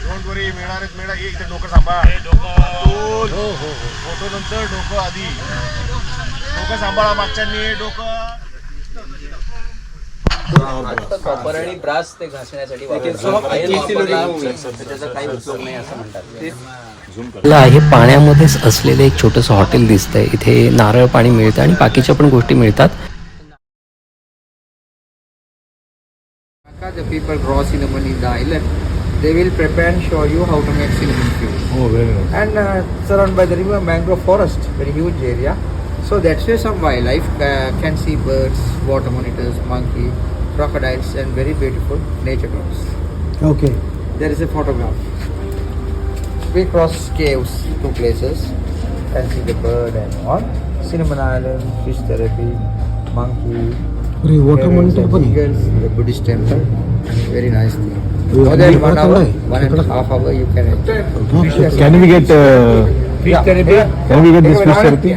Don't वरी, मिळणार मिळणार. इथे डोकं सांभाळ. फोटो नंतर डोकं आधी. डोकं सांभाळा, मागच्यांनी डोकं. कॉपर आणि ब्रास ते घासण्यासाठी त्याचा काही उपयोग नाही असं म्हणतात. हे पाण्यामध्येच असलेलं एक छोटंसं हॉटेल दिसतंय. इथे नारळ पाणी मिळतं आणि बाकीच्या पण गोष्टी मिळतात. The people draw cinnamon in the island. They will prepare and show you how to make cinnamon fuel. Oh, very nice. And surrounded by the river, mangrove forest, very huge area. So that's where some wildlife can see birds, water monitors, monkey, crocodiles, and very beautiful nature drops. Okay. There is a photograph. We cross caves, 2 places, and see the bird and all. Cinnamon Island, fish therapy, monkey. water monitor पण आहे. The Buddhist temple, very nice thing. Oh, More than 1 hour, आहे. 1.5 hour you can enjoy. Can we get Fish therapy? can we get this fish therapy?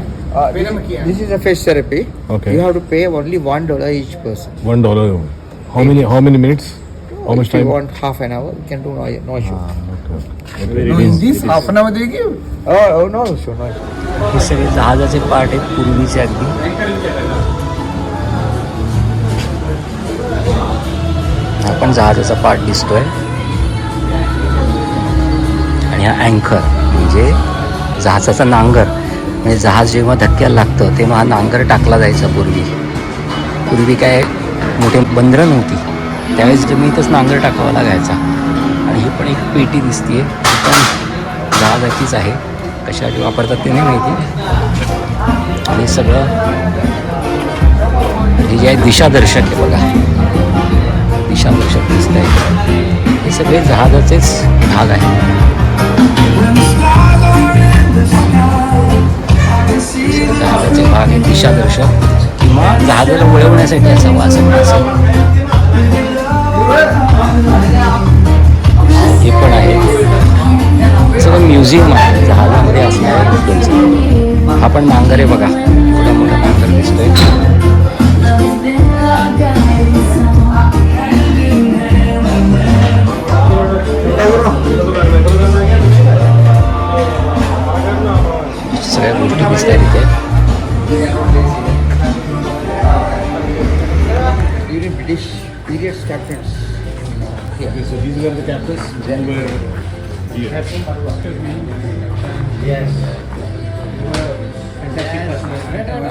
This is a fish therapy. Okay. You have to pay only $1 each person. $1. How many minutes? How much If you time? want half an hour, you can do no issue. No, in this half an hour they give. Oh no issue, no issue. हे सगळे जहाजाचे part आहेत पूर्वीचे अगदी. हा पण जहाजाचा part दिसतोय. आणि हा अँकर म्हणजे जहाजाचा नांगर. म्हणजे जहाज जेव्हा धक्क्याला लागतं तेव्हा हा नांगर टाकला जायचा पूर्वी काय मोठे बंदरं नव्हती त्यावेळेस जमिनीतच नांगर टाकावा लागायचा. आणि ही पण एक पेटी दिसतीये, ही पण जहाजाचीच आहे. कशासाठी वापरतात ते नाही माहिती. आणि सगळं हे जे आहे दिशादर्शक आहे बघा, दिशादर्शक दिसत आहे. हे सगळे जहाजाचेच भाग आहेत. जहाजाचे भाग आहे दिशादर्शक किंवा जहाजाला वळवण्यासाठी असावं असं. हे पण आहे सगळं म्युझियम आहे जहाजामध्ये असणाऱ्या गोष्टींचं. हा पण नांगर आहे बघा, थोडा मोठा नांगर दिसतोय. सगळ्या गोष्टी दिसत आहेत इथे. During British periods, captains. Okay, so these were the captains. Then were here. Yes.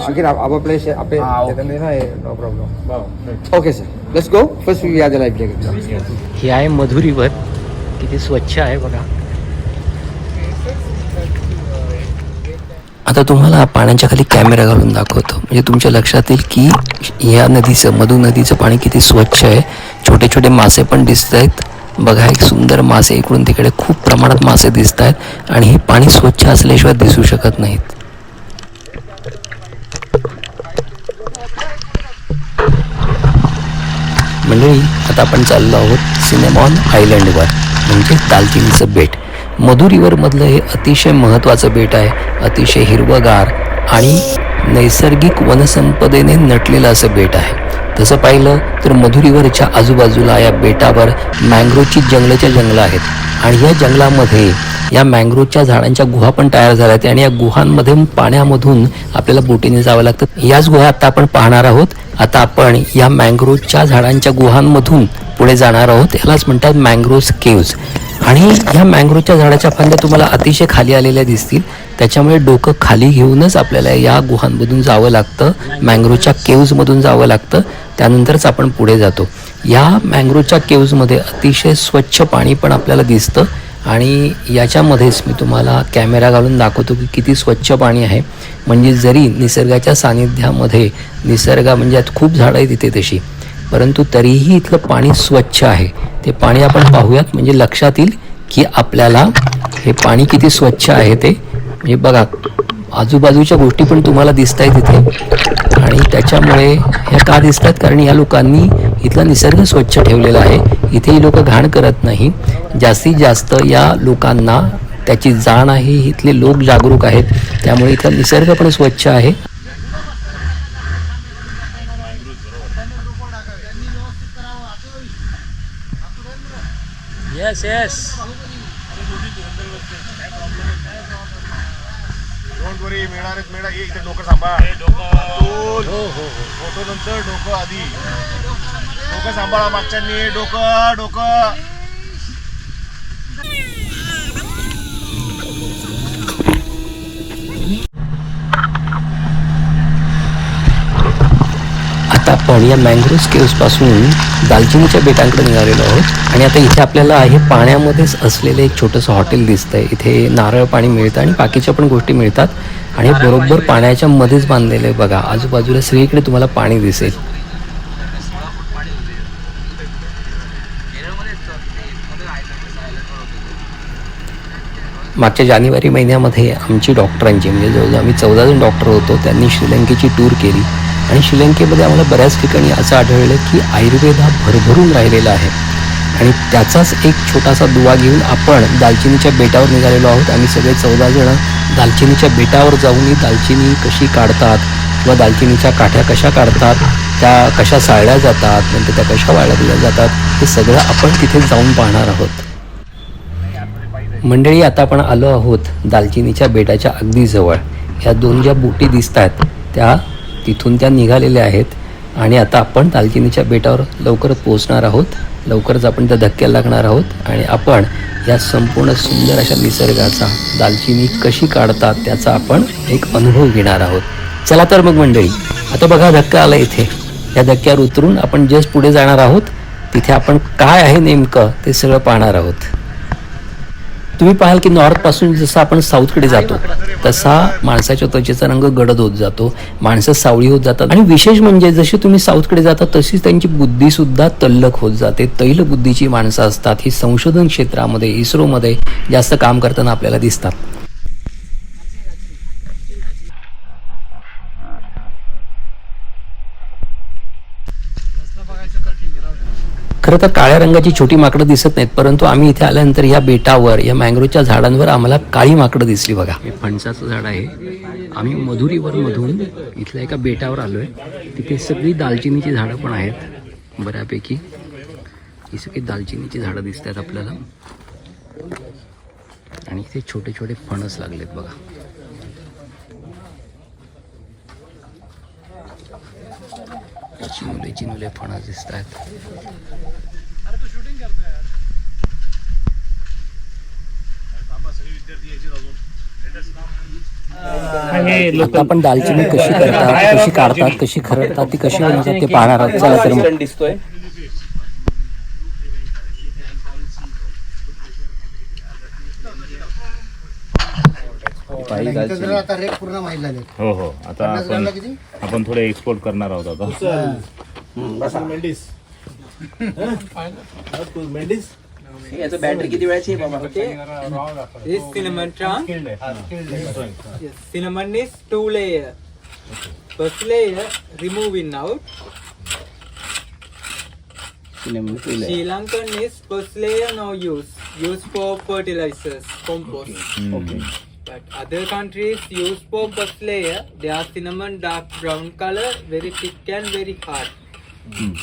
Again, our place, no problem. Wow. Okay, sir. Let's go. First, we have the life jacket. हे आहे मधुरीवर, किती स्वच्छ आहे बघा. आता तुम्हाला पाण्याच्या खाली कॅमेरा घालून दाखवतो म्हणजे तुमच्या लक्षात येईल की या नदीचं, मधु नदीचं पाणी किती स्वच्छ आहे. छोटे छोटे मासे पण दिसत आहेत बघा, एक सुंदर मासे. इकडून तिकडे खूप प्रमाणात मासे दिसत आहेत आणि हे पाणी स्वच्छ असल्याशिवाय दिसू शकत नाहीत. मंडळी, आता आपण चाललो आहोत सिनेमॉन आयलंडवर, म्हणजे दालचिनीचं बेट. मधु रिव्हरमधलं हे अतिशय महत्त्वाचं बेट आहे. अतिशय हिरवंगार आणि नैसर्गिक वनसंपदेने नटलेलं असं बेट आहे. तसं पाहिलं तर मधु रिव्हरच्या आजूबाजूला या बेटावर मँग्रोवची जंगलं आहेत आणि या जंगलामध्ये या मँग्रोवच्या झाडांच्या गुहा पण तयार झाल्या आहेत आणि या गुहांमध्ये पाण्यामधून आपल्याला बोटीने जावं लागतं. याच गुहा आता आपण पाहणार आहोत. आता आपण या मँग्रोवच्या झाडांच्या गुहांमधून पुढे जाणार आहोत. यालाच म्हणतात मँग्रोव्ह केव्ज. आणि ह्या मँग्रोवच्या झाडाच्या फांद्या तुम्हाला अतिशय खाली आलेल्या दिसतील, त्याच्यामुळे डोकं खाली घेऊनच आपल्याला या गुहांमधून जावं लागतं, मँग्रोवच्या केव्जमधून जावं लागतं. त्यानंतरच आपण पुढे जातो. या मँग्रोवच्या केव्जमध्ये अतिशय स्वच्छ पाणी पण आपल्याला दिसतं आणि याच्यामध्येच मी तुम्हाला कॅमेरा घालून दाखवतो की किती स्वच्छ पाणी आहे. म्हणजे जरी निसर्गाच्या सानिध्यामध्ये, निसर्ग म्हणजे यात खूप झाडं आहेत इथे तशी, परंतु तरीही इथलं पाणी स्वच्छ आहे. ते पाणी आपण पाहूयात म्हणजे लक्षात येईल की आपल्याला हे पाणी किती स्वच्छ आहे ते. म्हणजे बघा, आजूबाजूच्या गोष्टी पण तुम्हाला दिसत आहेत इथे आणि त्याच्यामुळे ह्या का दिसतात, कारण या लोकांनी इथला निसर्ग स्वच्छ ठेवलेला आहे. इथेही लोक घाण करत नाही. जास्तीत जास्त या लोकांना त्याची जाण आहे. इथले लोक जागरूक आहेत, त्यामुळे इथला निसर्ग पण स्वच्छ आहे. Yes yes. डोंट वरी, मिळणार एक ते डोकं सांभाळ. फोटो नंतर डोकं आधी. डोकं सांभाळा मागच्यांनी. डोकं. आता आपण या मँग्रोव्ह केव्सपासून दालचिनीच्या बेटांकडे निघालेलो आहोत आणि आता इथे आपल्याला हे पाण्यामध्येच असलेलं एक छोटंसं हॉटेल दिसतंय. इथे नारळ पाणी मिळतं आणि बाकीच्या पण गोष्टी मिळतात आणि हे बरोबर पाण्याच्या मध्येच बांधलेलं आहे बघा. आजूबाजूला सगळीकडे तुम्हाला पाणी दिसेल. मागच्या जानेवारी महिन्यामध्ये आमची डॉक्टरांची म्हणजे जवळजवळ आम्ही 14 जण डॉक्टर होतो, त्यांनी श्रीलंकेची टूर केली आणि श्रीलंकेमध्ये आम्हाला बऱ्याच ठिकाणी असं आढळलं की आयुर्वेद हा भरभरून राहिलेला आहे आणि त्याचाच एक छोटासा दुवा घेऊन आपण दालचिनीच्या बेटावर निघालेलो आहोत. आम्ही सगळे 14 जण दालचिनीच्या बेटावर जाऊन दालचिनी कशी काढतात किंवा दालचिनीच्या काठ्या कशा काढतात, त्या कशा साळल्या जातात, नंतर त्या कशा वाळवल्या जातात, हे सगळं आपण तिथे जाऊन पाहणार आहोत. मंडळी, आता आपण आलो आहोत दालचिनीच्या बेटाच्या अगदी जवळ. ह्या दोन ज्या बोटी दिसत आहेत त्या तिथून त्या निघालेल्या आहेत आणि आता आपण दालचिनीच्या बेटावर लवकरच पोहोचणार आहोत. लवकरच आपण त्या धक्क्याला लागणार आहोत आणि आपण या संपूर्ण सुंदर अशा निसर्गाचा दालचिनी कशी काढतात त्याचा आपण एक अनुभव घेणार आहोत. चला तर मग मंडळी, आता बघा धक्का आला इथे. या धक्क्यावर उतरून आपण जस्ट पुढे जाणार आहोत. तिथे आपण काय आहे नेमकं ते सगळं पाहणार आहोत. तुम्ही पाहाल की नॉर्थपासून जसं आपण साऊथकडे जातो तसा माणसाच्या त्वचेचा रंग गडद होत जातो, माणसं सावळी होत जातात आणि विशेष म्हणजे जशी तुम्ही साऊथकडे जाता तशीच त्यांची बुद्धीसुद्धा तल्लख होत जाते. तैलबुद्धीची माणसं असतात. ही संशोधन क्षेत्रामध्ये इस्रोमध्ये जास्त काम करताना आपल्याला दिसतात. खरं तर काळ्या रंगाची छोटी माकडं दिसत नाहीत, परंतु आम्ही इथे आल्यानंतर या बेटावर या मँग्रोवच्या झाडांवर आम्हाला काळी माकडं दिसली बघा. हे फणसाचं झाड आहे. आम्ही मधुरीवरमधून इथल्या एका बेटावर आलो आहे. तिथे सगळी दालचिनीची झाडं पण आहेत बऱ्यापैकी. ही सगळी दालचिनीची झाडं दिसत आहेत आपल्याला आणि इथे छोटे छोटे फणस लागलेत बघा. चिनुले फणस दिसत आहेत. आता आपण दालचिनी कशी करतात, कशी काढतात, कशी खरडतात, ती कशी बनवतात ते पाहणार आहोत. चला तर मग. दिसतोय आता रेट पूर्ण माहिती झाले. हो आता आपण थोडे एक्सपोर्ट करणार आहोत आता. याचं बॅटरी किती वेळाची आहे बाबा? This cinnamon trunk. Yes, cinnamon is 2 layer. First layer removing out. Sri Lankan is first layer no use. Used for fertilizers, compost. Okay. But other countries use for first layer. They are cinnamon dark brown color, very thick and very hard.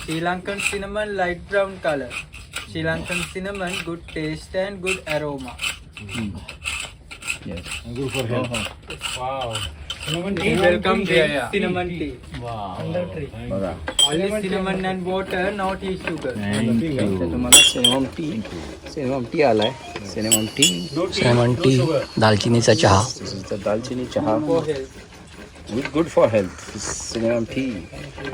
Sri Lankan cinnamon light brown color. Sri Lankan cinnamon good taste and good aroma. Yes. Good for health. Wow. Welcome to cinnamon tea. बघा. Only cinnamon and water, not tea sugar. तुम्हाला cinnamon T आलाय. Cinnamon T, दालचिनीचा चहा. दालचिनी चहा For health. Good for health. Cinnamon T.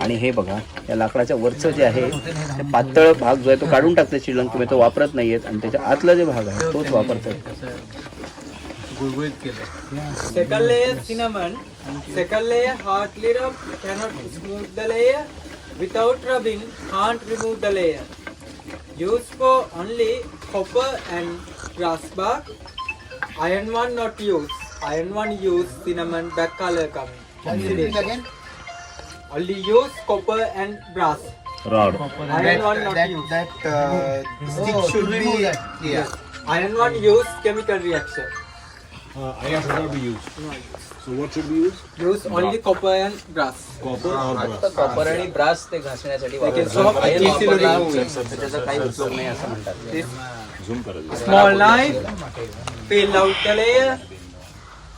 आणि हे बघा, या लाकडाच्या वरचं जे आहे ते पातळ भाग जो आहे तो काढून टाकते श्रीलंकेमध्ये, तो वापरत नाहीयेत आणि त्याच्या आतला जे भाग आहे तोच वापरतात. Second layer cinnamon. Second layer hardly rub. Cannot smooth the layer. Without rubbing, can't remove the layer. Used for only copper and brass bark. Iron one not used. Iron one used cinnamon back color coming. Again. Only use copper and brass. Rod. Iron one not used. stick should be Yes. Iron one used chemical reaction. Iron should not be used. No use. So what should we use? Use only copper and brass. Copper or brass? फक्त copper आणि brass ते घासण्यासाठी Like वापरतात. a soft Iron easily वापरला removing. तर त्याचा काही उपयोग नाही असं म्हणतात. Zoom करा. Small knife, peel out the layer.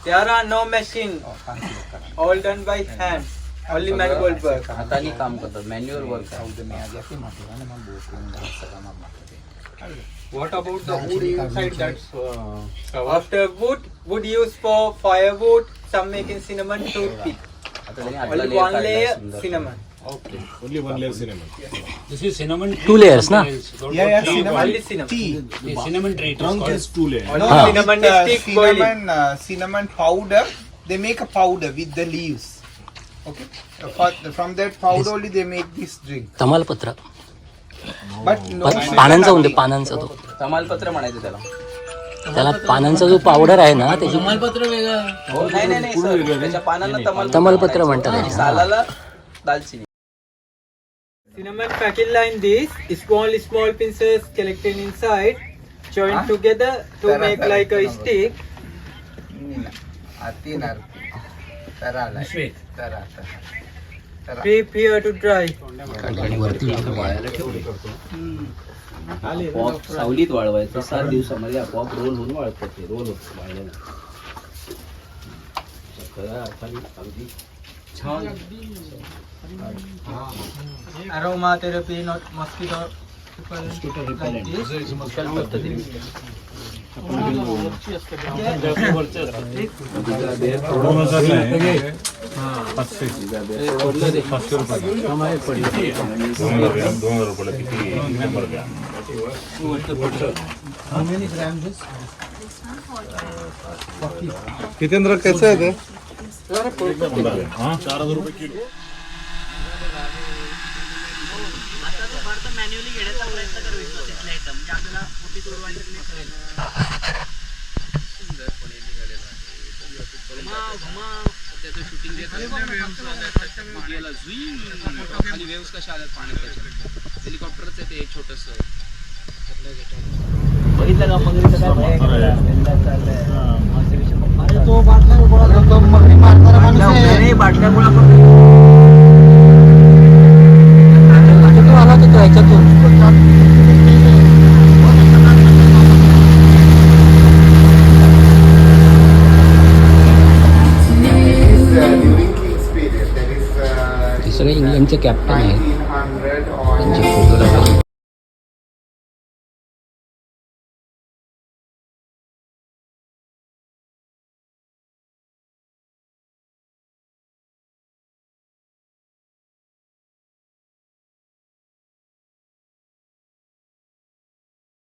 There are no machine, all done by hand. Only manual work. हाताने काम करतात, मॅन्युअल वर्क आहे. What about the wood inside that? After wood used for firewood. Some making cinnamon toothpick. आता त्यांनी आतला Only layer one काढलाय layer सुंदर. cinnamon. Only one layer cinnamon. Two layers ना Only cinnamon. Trunk is 2 layer. Only cinnamon stick boiling. Cinnamon powder. They make a powder with the leaves. Okay. From that powder only they make this drink. तमालपत्र But no. पानांचा म्हणजे पानांचा तो तमालपत्र म्हणायचं त्याला. त्याला पानांचा जो पावडर आहे ना त्याची नाही सर, त्याच्या पानांना तमालपत्र म्हणतात. आणि सालाला दालचिनी. Cinnamon packet line this. Small pieces collected inside, joined together to make like a stick. Keep here to dry. आपोआप सावलीत वाळवायचं 7 दिवसामध्ये आपोआप रोल होऊन वाळतात ते रोल होत वाळल्यानं. अगदी छान. Aromatherapy, not mosquito. Like this. कुशल पद्धतीने. Hitendra, कैसा है ये? 4,000 रुपये किलो. बघितलं का मग बाटल्या गोळा During King's period, that is ते सगळे इंग्लंडचे कॅप्टन आहेत 1900 or त्यांचे फोटो